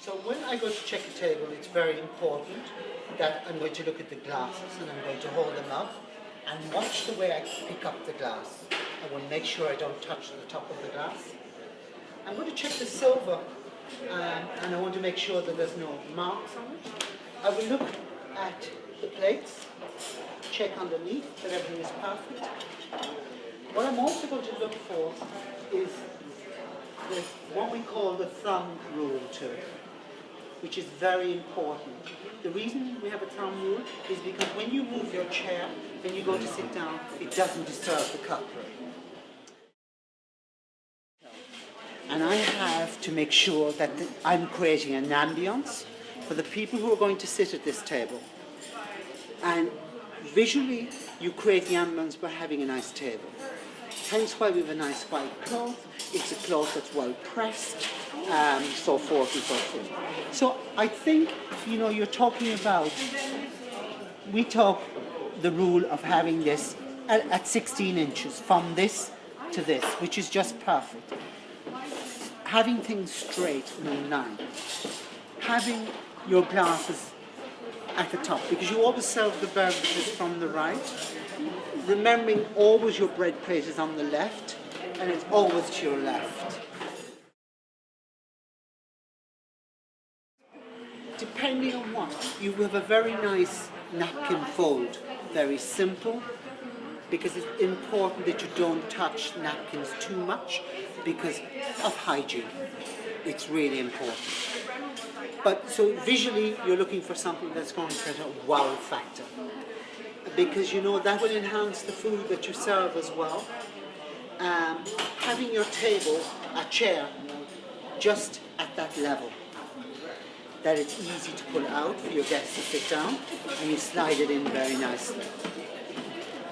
So when I go to check a table, it's very important that I'm going to look at the glasses and I'm going to hold them up and watch the way I pick up the glass. I will make sure I don't touch the top of the glass. I'm going to check the silver and I want to make sure that there's no marks on it. I will look at the plates, check underneath that everything is perfect. What I'm also going to look for is what we call the thumb rule too, which is very important. The reason we have a thumb rule is because when you move your chair, when you go to sit down, it doesn't disturb the cutlery. And I have to make sure that I'm creating an ambience for the people who are going to sit at this table. And visually, you create the ambience by having a nice table. Hence why we have a nice white cloth. It's a cloth that's well pressed, so forth and so forth. So I think, you're talking about, we talk the rule of having this at 16 inches, from this to this, which is just perfect. Having things straight and in line. Having your glasses at the top, because you always serve the beverages from the right. Remembering always your bread plate is on the left, and it's always to your left. Depending on what, you have a very nice napkin fold. Very simple, because it's important that you don't touch napkins too much because of hygiene. It's really important. But so visually, you're looking for something that's going to create a wow factor. Because that will enhance the food that you serve as well. Having your table, a chair, just at that level, that it's easy to pull out for your guests to sit down, and you slide it in very nicely.